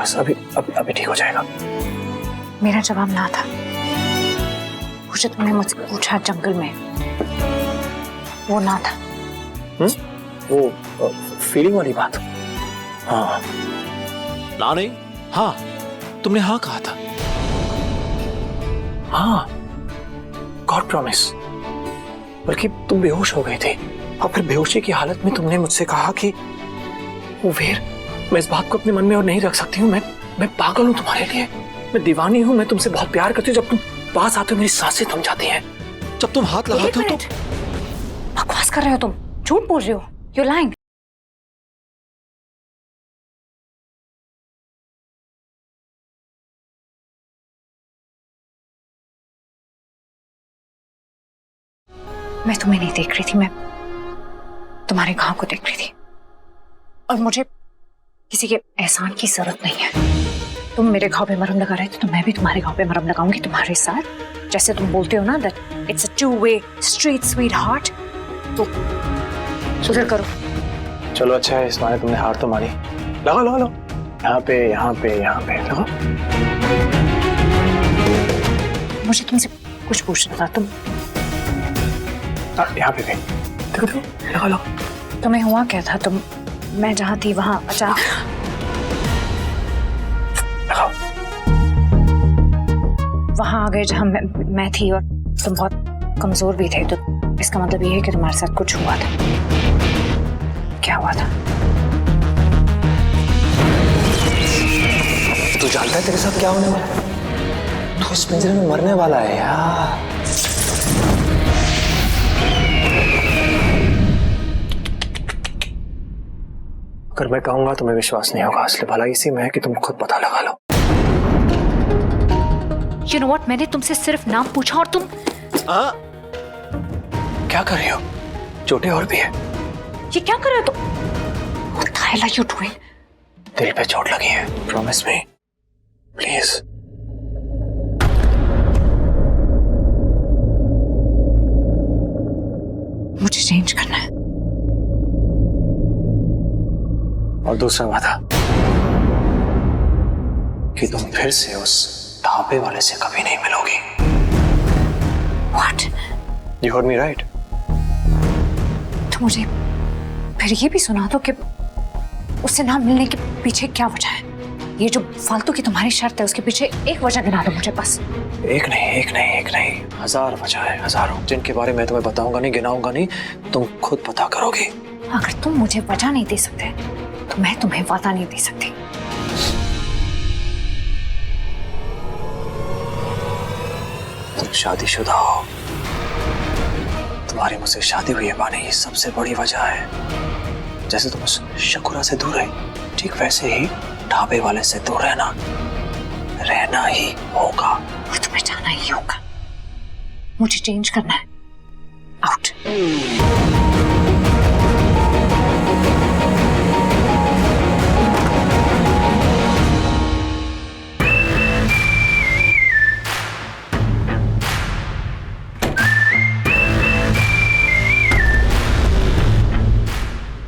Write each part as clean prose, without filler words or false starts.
बस अभी अभी ठीक हो जाएगा। मेरा जवाब ना था। मुझे तुमने मुझसे पूछा जंगल में, वो ना था। वो फीलिंग वाली बात। हाँ ना नहीं, हाँ तुमने हाँ कहा था। हाँ, गॉड प्रॉमिस। बल्कि तुम बेहोश हो गए थे और फिर बेहोशी की हालत में तुमने मुझसे कहा कि वो वीर, मैं इस बात को अपने मन में और नहीं रख सकती हूँ, मैं पागल हूँ तुम्हारे लिए, मैं दीवानी हूँ, मैं तुमसे बहुत प्यार करती हूँ। जब तुम पास आते हो मेरी सांसें थम जाती हैं। जब तुम हाथ लगाते हो तो बकवास कर रहे हो तुम, झूठ बोल रहे हो, you're lying। मैं तुम्हें नहीं देख रही थी, मैं तुम्हारे घाव को देख रही थी। और मुझे किसी के एहसान की जरूरत नहीं है। तुम मेरे घाव पे मरहम लगा रहे थे तो मैं भी तुम्हारे घाव पे मरहम लगाऊंगी तुम्हारे साथ। जैसे तुम बोलते हो ना that it's a two-way street sweetheart, तो सुधर करो। चलो अच्छा है, इस बार तुमने हार तो मानी। लगा लो लो, यहाँ पे यहाँ पे यहाँ पे लगा। मुझे तुमसे कुछ पूछना था। तुम यहाँ पे भी देखो देखो, लगा लो। तुम्हें हुआ क्या था? तुम, मैं जहाँ थी वहाँ अचानक लगाओ। वहाँ आ गए जहाँ मैं थी और तुम बहुत कमजोर भी थे, तो इसका मतलब ये है कि तुम्हारे साथ कुछ हुआ था। क्या हुआ था? तू जानता है तेरे साथ क्या होने वाला है? तू इस पिंजरे में मरने वाला है यार। अगर मैं कहूंगा तुम्हें विश्वास नहीं होगा, इसलिए भला इसी में है कि तुम खुद पता लगा लो। You know what? मैंने तुमसे सिर्फ नाम पूछा और तुम क्या कर रही हो? चोटें और भी है। ये क्या कर रहे हो तुम? What the hell are you doing? दिल पे चोट लगी है। Promise me please. मुझे चेंज करना है। और दूसरा वादा कि तुम फिर से उस ढाबे वाले से कभी नहीं मिलोगी। What? You heard me right? तो मुझे फिर ये भी सुना दो कि उससे ना मिलने के पीछे क्या वजह है। ये जो फालतू की तुम्हारी शर्त है उसके पीछे एक वजह गिना दो मुझे बस। एक नहीं, हजार वजह है, हजारों, जिनके बारे में तुम्हें बताऊंगा नहीं, गिनाऊंगा नहीं, तुम खुद पता करोगे। अगर तुम मुझे वजह नहीं दे सकते तो मैं तुम्हें वादा नहीं दे सकती। तुम शादीशुदा हो, तुम्हारी मुझसे शादी हुई है पाने, ये सबसे बड़ी वजह है। जैसे तुम उस शकुरा से दूर है, ठीक वैसे ही ढाबे वाले से दूर रहना ही होगा। और तुम्हें जाना ही होगा। मुझे चेंज करना है। आउट।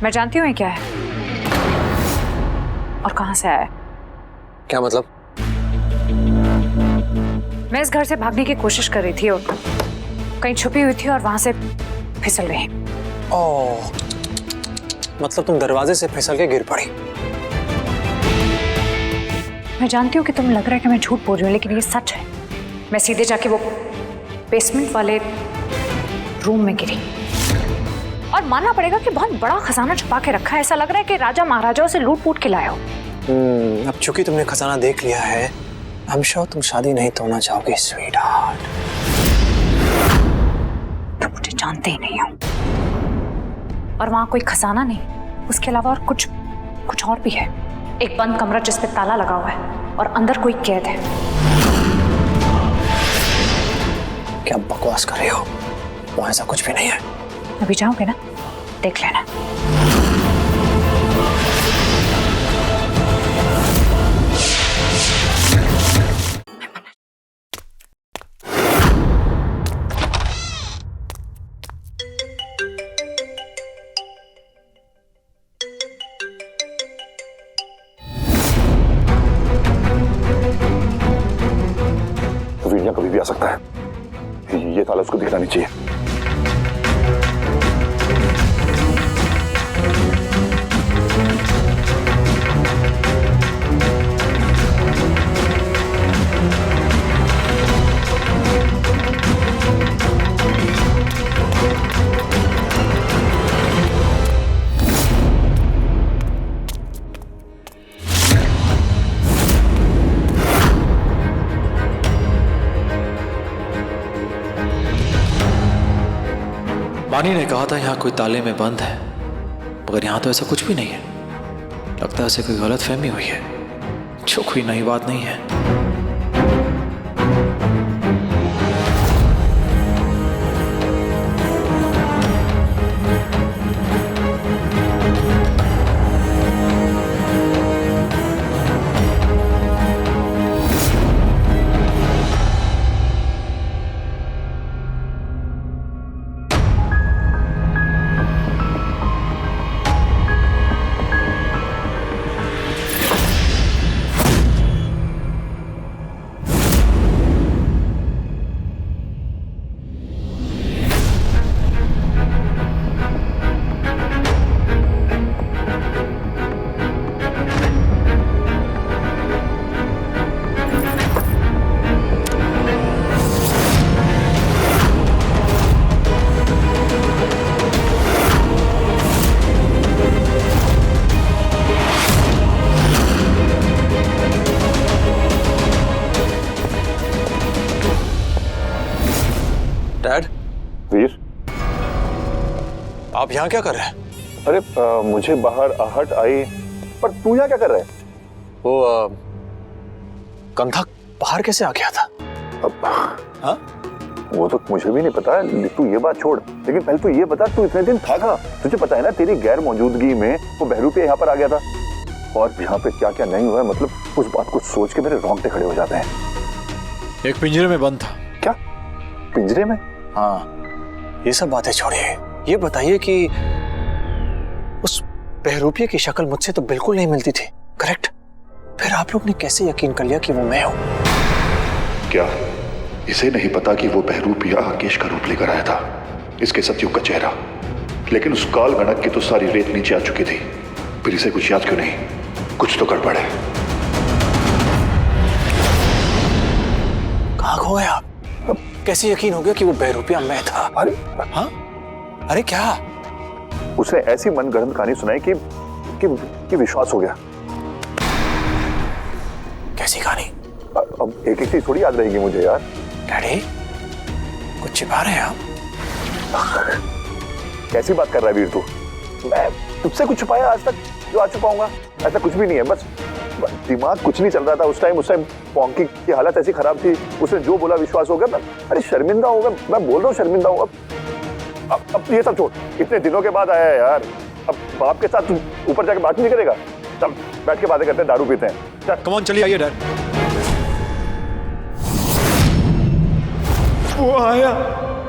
मैं जानती हूँ ये क्या है और कहां से आया है। क्या मतलब? मैं इस घर से भागने की कोशिश कर रही थी और कहीं छुपी हुई थी और वहां से फिसल गई। ओह, मतलब तुम दरवाजे से फिसल के गिर पड़ी। मैं जानती हूँ कि तुम लग रहा है कि मैं झूठ बोल रही हूँ, लेकिन ये सच है। मैं सीधे जाके वो बेसमेंट वाले रूम में गिरी और मानना पड़ेगा कि बहुत बड़ा खजाना छुपा के रखा है। ऐसा लग रहा है कि राजा महाराजाओं से लूट पूट के लाया हो। अब चूंकि तुमने खजाना देख लिया है, I'm sure तुम शादी नहीं तोड़ना चाहोगे स्वीट हार्ट। तुम मुझे जानते ही नहीं हो। और वहां कोई खजाना नहीं, उसके अलावा और कुछ और भी है। एक बंद कमरा जिस पे ताला लगा हुआ है और अंदर कोई कैद है। क्या बकवास कर रहे हो? वहां ऐसा कुछ भी नहीं है। अभी जाओगे ना, देख लेना। ताला उसको दिखना नहीं चाहिए। वानी ने कहा था यहाँ कोई ताले में बंद है, मगर यहाँ तो ऐसा कुछ भी नहीं है। लगता है ऐसे कोई गलत फहमी हुई है, जो कोई नई बात नहीं है। डैड, वीर, आप यहाँ क्या कर रहे हैं? अरे मुझे बाहर आहट आई, पर तू यहाँ क्या कर रहा है? वो कंधा बाहर कैसे आ गया था? हाँ? वो तो मुझे भी नहीं पता। तू ये बात छोड़, लेकिन पहले तू ये बता, तू इतने दिन था कहाँ? तुझे पता है ना, तेरी गैर मौजूदगी में वो बहरूपिया यहाँ पर आ गया था, और यहाँ पे क्या क्या नहीं हुआ है, मतलब उस बात को सोच के मेरे रोंगटे खड़े हो जाते हैं। एक पिंजरे में बंद था। क्या पिंजरे में? हाँ, ये सब बातें छोड़िए, ये बताइए कि उस बहरूपिया की शक्ल मुझसे तो बिल्कुल नहीं मिलती थी, करेक्ट? फिर आप लोग ने कैसे यकीन कर लिया कि वो मैं हूं? क्या इसे नहीं पता कि वो बहरूपिया आकेश का रूप लेकर आया था, इसके सतयुग का चेहरा? लेकिन उस काल गणक की तो सारी रेत नीचे आ चुकी थी, फिर इसे कुछ याद क्यों नहीं? कुछ तो गड़बड़ है। कहाँ खो गए आप? कैसे यकीन हो गया कि वो बहरूपिया मैं था? अरे हाँ, अरे क्या? उसने ऐसी मनगढ़ंत कहानी सुनाई कि विश्वास हो गया। कैसी कहानी? अब एक एक चीज थोड़ी याद रहेगी मुझे यार। डैडी, कुछ छिपा रहे हैं आप? कैसी बात कर रहा है वीर तू? मैं तुझसे कुछ छुपाया आज तक जो आज छुपाऊंगा? ऐसा कुछ भी नहीं है, बस दिमाग कुछ नहीं चल रहा था उस टाइम पॉन्की की हालत ऐसी खराब थी, उसने जो बोला विश्वास हो गया। अरे शर्मिंदा होगा, मैं बोल रहा हूँ शर्मिंदा हूँ। अब ये सब छोड़, इतने दिनों के बाद आया है यार, अब बाप के साथ तू ऊपर जाके बात नहीं करेगा? तब बैठ के बातें करते हैं, दारू पीते हैं। चल कम ऑन, चलिए आइए डैड। वो आया,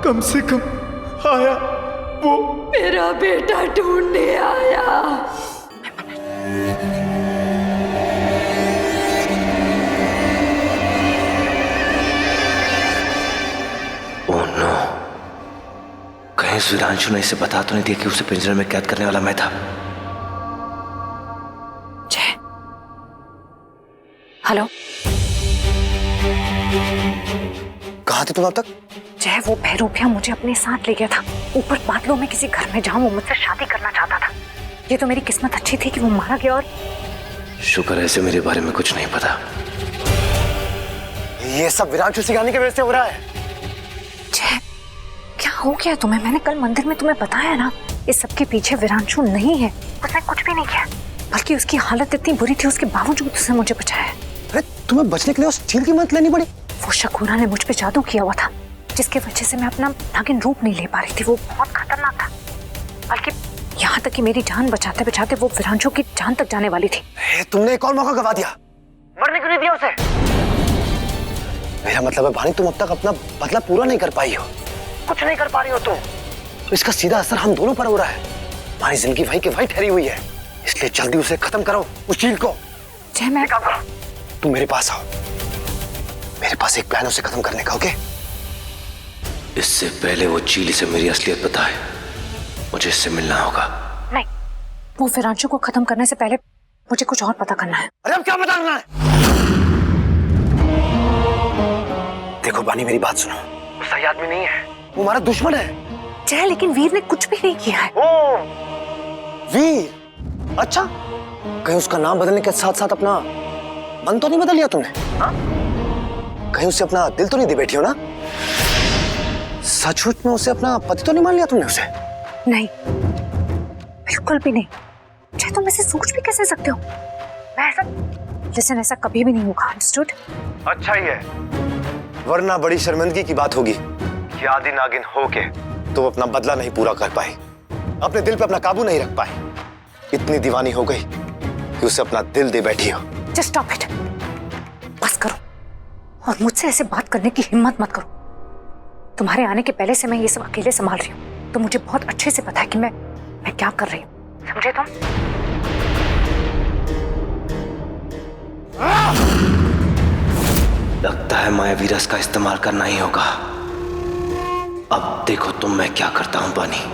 कम से कम आया। वो मेरा बेटा ढूंढने आया। ओह नो, कहीं वीरांशु ने इसे बता तो नहीं दिया कि उसे पिंजरे में कैद करने वाला मैं था? जय, हेलो, कहाँ थे तुम अब तक? जय, वो बहरूपिया मुझे अपने साथ ले गया था ऊपर बादलों में किसी घर में, जहां वो मुझसे शादी करना चाहता था। ये तो मेरी किस्मत अच्छी थी कि वो मारा गया। और शुक्र है इसे मेरे बारे में कुछ नहीं पता। ये सब विरांशु सिंघानी की वजह से हो रहा है। जय, क्या हो गया तुम्हें? मैंने कल मंदिर में तुम्हें बताया ना, इस सब के पीछे विरांशु नहीं है। उसने कुछ भी नहीं किया, बल्कि उसकी हालत इतनी बुरी थी, उसके बावजूद उसने मुझे बचाया। अरे तुम्हें बचने के लिए उस चील की मदद लेनी पड़ी? वो शकूरा ने मुझ पे जादू किया हुआ था, जिसकी वजह से मैं अपना नागिन रूप नहीं ले पा रही थी। वो बहुत खतरनाक था, बल्कि यहाँ तक कि मेरी जान बचाते बचाते वो विरांशु की जान तक जाने वाली थी। तुमने एक और मौका गवा दिया, मरने क्यों नहीं दिया उसे? मेरा मतलब है भानी, तुम अब तक अपना बदला पूरा नहीं कर पाई हो, कुछ नहीं कर पा रही हो तुम, तो इसका सीधा असर हम दोनों पर हो रहा है। हमारी जिंदगी वही की वही ठहरी हुई है, इसलिए जल्दी उसे खत्म करो, उस चील को। जय, मैं तुम मेरे पास आओ, मेरे पास एक प्लान उसे खत्म करने का। ओके, इससे पहले वो चीली से मेरी असलियत बताए, मुझे इससे मिलना होगा। नहीं, वो विरांशु को खत्म करने से पहले मुझे कुछ और पता करना है। अरे अब क्या पता करना है? देखो बानी, मेरी बात सुनो, वो सही आदमी नहीं है, वो हमारा दुश्मन है। जय, लेकिन वीर ने कुछ भी नहीं किया है। ओ वीर, अच्छा, कहीं उसका नाम बदलने के साथ साथ अपना मन तो नहीं बदल लिया तुमने? हाँ? कहीं उसे अपना दिल तो नहीं दे बैठी हो ना? सचमुच में उसे अपना पति तो नहीं मान लिया तुमने उसे? नहीं, बिल्कुल भी नहीं। जय, तुम ऐसे सोच भी कैसे सकते हो? मैं ऐसा, लिसन, ऐसा कभी भी नहीं होगा, अंडरस्टूड? अच्छा ही है, वरना बड़ी शर्मिंदगी की बात होगी कि आदि नागिन होके तो वो अपना बदला नहीं पूरा कर पाई, अपने दिल पे अपना काबू नहीं रख पाई, इतनी दीवानी हो गई कि उसे अपना दिल दे बैठी हो। जस्ट स्टॉप इट, बस करो, और मुझसे ऐसे बात करने की हिम्मत मत करो। तुम्हारे आने के पहले से मैं ये सब अकेले संभाल रही हूँ, तो मुझे बहुत अच्छे से पता है कि मैं क्या कर रही हूँ, समझे तुम? लगता है मायावी रस का इस्तेमाल करना ही होगा। अब देखो तुम मैं क्या करता हूं बानी।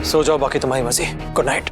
सो जाओ, बाकी तुम्हारी मर्जी। Good night.